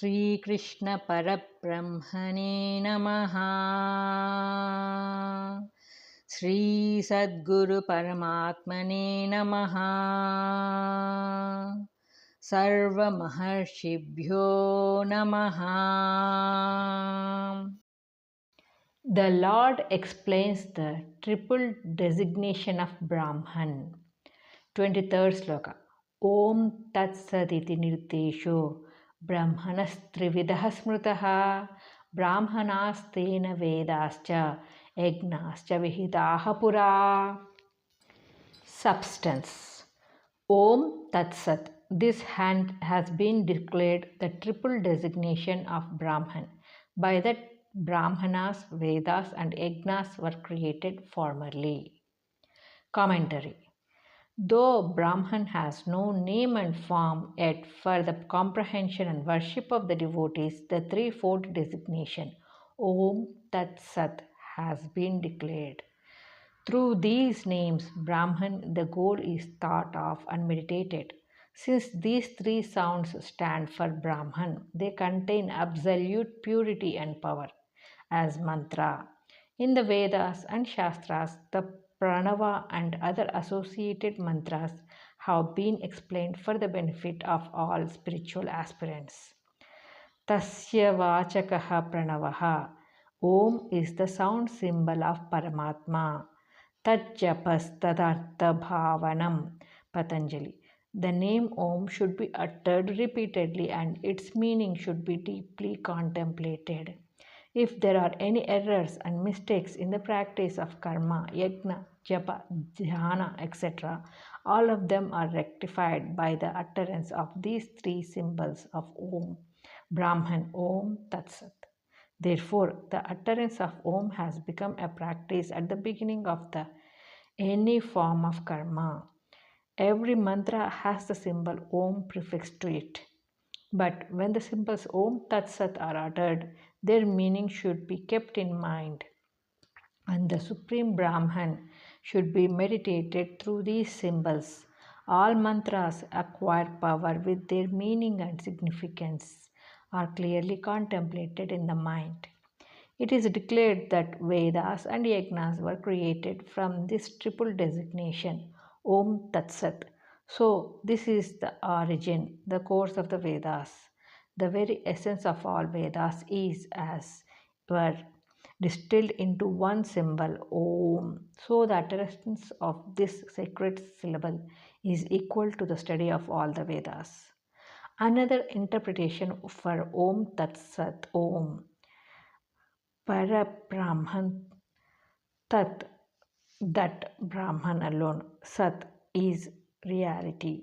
Sri Krishna Parabrahmane Namaha. Sri Sadguru Paramatmane Namaha. Sarva Maharshibhyo Namaha. The Lord explains the triple designation of Brahman. 23rd Shloka. Om Tat Saditi Nirtesho Brahmanastrividah Smrutaha Brahmanastena Vedascha Yagnascha Vihidaha Pura. Substance. Om Tat Sat. This hand has been declared the triple designation of Brahman. By that Brahmanas, Vedas and Yagnas were created formerly. Commentary. Though Brahman has no name and form, yet for the comprehension and worship of the devotees, the threefold designation Om Tat Sat has been declared. Through these names, Brahman, the goal is thought of and meditated. Since these three sounds stand for Brahman, they contain absolute purity and power. As mantra, in the Vedas and Shastras, the pranava and other associated mantras have been explained for the benefit of all spiritual aspirants. Tasya vachakaha pranavaha. Om is the sound symbol of Paramatma. Tajjapas tadartha bhavanam. Patanjali. The name Om should be uttered repeatedly and its meaning should be deeply contemplated. If there are any errors and mistakes in the practice of karma, yajna, japa, dhyana, etc., all of them are rectified by the utterance of these three symbols of Om. Brahman, Om, Tat Sat. Therefore, the utterance of Om has become a practice at the beginning of any form of karma. Every mantra has the symbol Om prefixed to it. But when the symbols Om Tat Sat are uttered, their meaning should be kept in mind, and the Supreme Brahman should be meditated through these symbols. All mantras acquire power with their meaning and significance are clearly contemplated in the mind. It is declared that Vedas and Yagnas were created from this triple designation, Om Tat Sat. So, this is the origin, the course of the Vedas. The very essence of all Vedas is as were distilled into one symbol, Om. So, the utterance of this sacred syllable is equal to the study of all the Vedas. Another interpretation for Om Tat Sat, Om. Parabrahman, Tat, that Brahman alone, Sat is reality.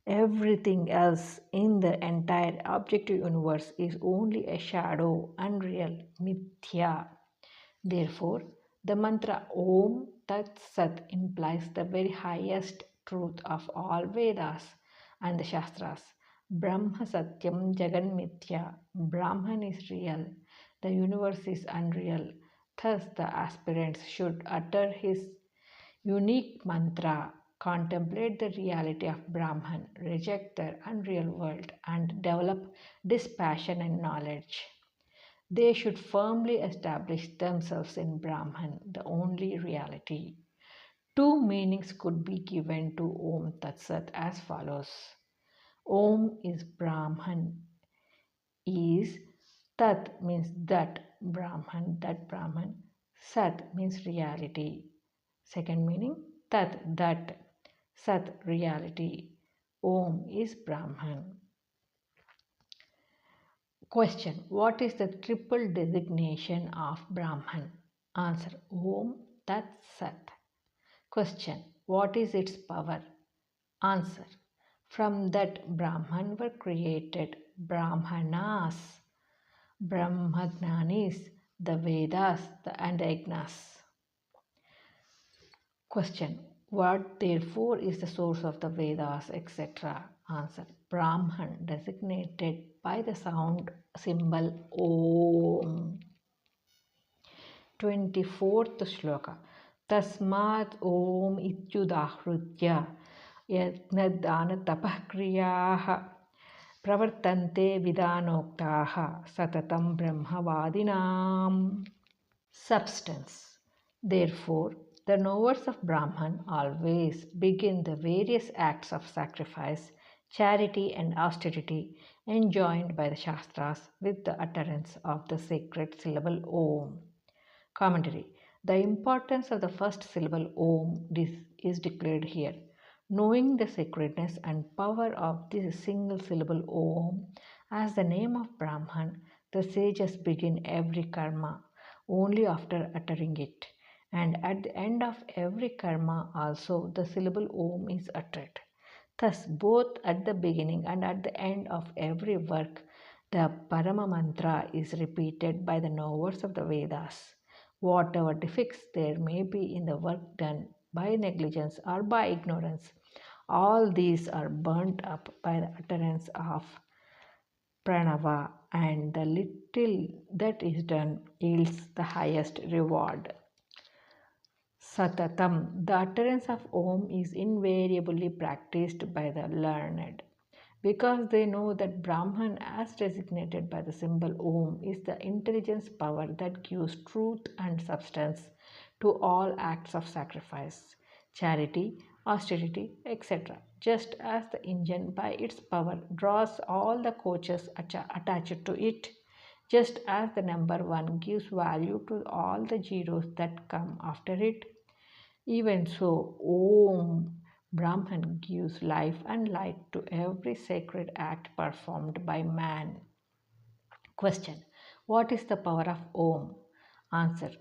Everything else in the entire objective universe is only a shadow, unreal, mithya. Therefore, the mantra Om Tat Sat implies the very highest truth of all Vedas and the Shastras. Brahma Satyam Jagan Mithya. Brahman is real. The universe is unreal. Thus, the aspirants should utter his unique mantra, contemplate the reality of Brahman, reject the unreal world, and develop dispassion and knowledge. They should firmly establish themselves in Brahman, the only reality. Two meanings could be given to Om Tat Sat as follows. Om is Brahman, is Tat means that Brahman, Sat means reality. Second meaning, Tat, that, Sat, reality. Om is Brahman. Question. What is the triple designation of Brahman? Answer. Om Tat Sat. Question. What is its power? Answer. From that Brahman were created Brahmanas, Brahmagnanis, the Vedas and the Yagnas. Question. What therefore is the source of the Vedas, etc.? Answer. Brahman, designated by the sound symbol Om. 24th Shloka. Tasmat Om Ityudahritya Yajnadana Tapah Kriyaha pravartante vidanoktaha satatam brahmavadinam. Substance. Therefore, the knowers of Brahman always begin the various acts of sacrifice, charity, and austerity enjoined by the Shastras with the utterance of the sacred syllable Om. Commentary. The importance of the first syllable Om is declared here. Knowing the sacredness and power of this single syllable Om as the name of Brahman, the sages begin every karma only after uttering it. And at the end of every karma also the syllable Om is uttered. Thus, both at the beginning and at the end of every work, the Parama Mantra is repeated by the knowers of the Vedas. Whatever defects there may be in the work done by negligence or by ignorance, all these are burnt up by the utterance of pranava, and the little that is done yields the highest reward. Satatam, the utterance of Om is invariably practiced by the learned because they know that Brahman, as designated by the symbol Om, is the intelligence power that gives truth and substance to all acts of sacrifice, charity, austerity, etc. Just as the engine by its power draws all the coaches attached to it, just as the number 1 gives value to all the zeros that come after it, even so, Om Brahman gives life and light to every sacred act performed by man. Question. What is the power of Om? Answer.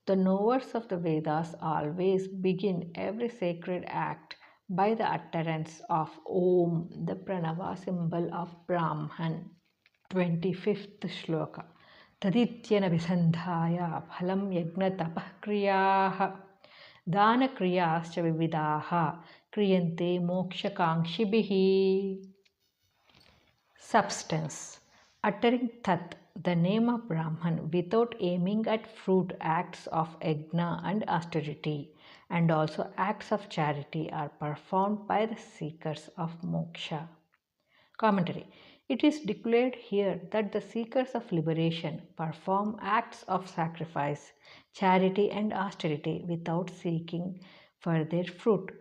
The knowers of the Vedas always begin every sacred act by the utterance of Om, the Pranava symbol of Brahman. 25th Shloka. Tadityana phalam yajna tapah kriyaha दानक्रियाश्च विविधाः क्रियन्ते मोक्षकाङ्क्षिभिः. Substance. Uttering Tat, the name of Brahman, without aiming at fruit, acts of yajna and austerity, and also acts of charity are performed by the seekers of moksha. Commentary. It is declared here that the seekers of liberation perform acts of sacrifice, charity, and austerity without seeking for their fruit.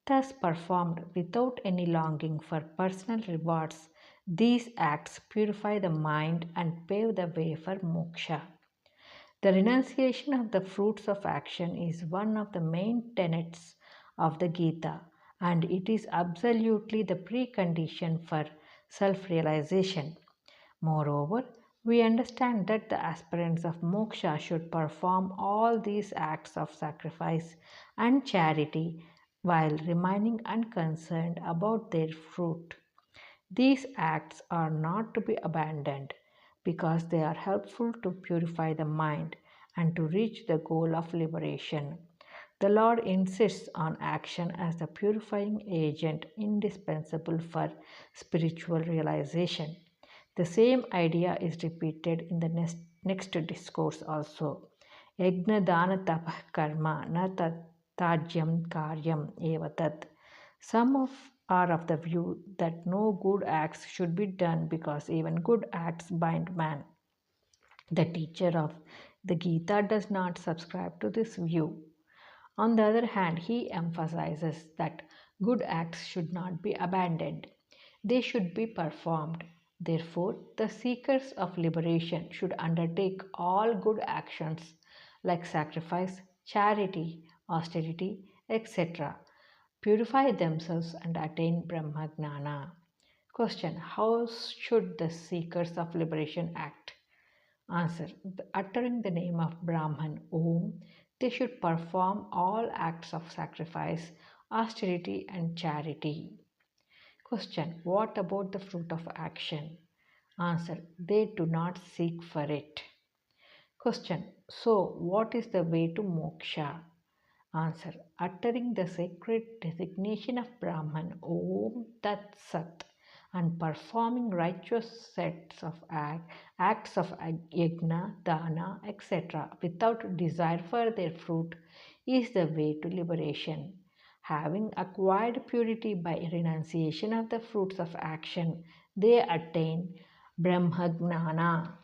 Thus, performed without any longing for personal rewards, these acts purify the mind and pave the way for moksha. The renunciation of the fruits of action is one of the main tenets of the Gita, and it is absolutely the precondition for self realization. Moreover, we understand that the aspirants of moksha should perform all these acts of sacrifice and charity while remaining unconcerned about their fruit. These acts are not to be abandoned because they are helpful to purify the mind and to reach the goal of liberation. The Lord insists on action as the purifying agent indispensable for spiritual realization. The same idea is repeated in the next discourse also. Yajna dana tapah karma na tajyam karyam eva tat. Are of the view that no good acts should be done because even good acts bind man. The teacher of the Gita does not subscribe to this view. On the other hand, he emphasizes that good acts should not be abandoned, they should be performed. Therefore, the seekers of liberation should undertake all good actions like sacrifice, charity, austerity, etc., purify themselves and attain Brahmagnana. Question. How should the seekers of liberation act? Answer. Uttering the name of Brahman, Om, they should perform all acts of sacrifice, austerity, and charity. Question. What about the fruit of action? Answer. They do not seek for it. Question. So, what is the way to moksha? Answer. Uttering the sacred designation of Brahman, Om Tat Sat, and performing righteous sets of acts of yajna, dana, etc., without desire for their fruit, is the way to liberation. Having acquired purity by renunciation of the fruits of action, they attain Brahmagnana.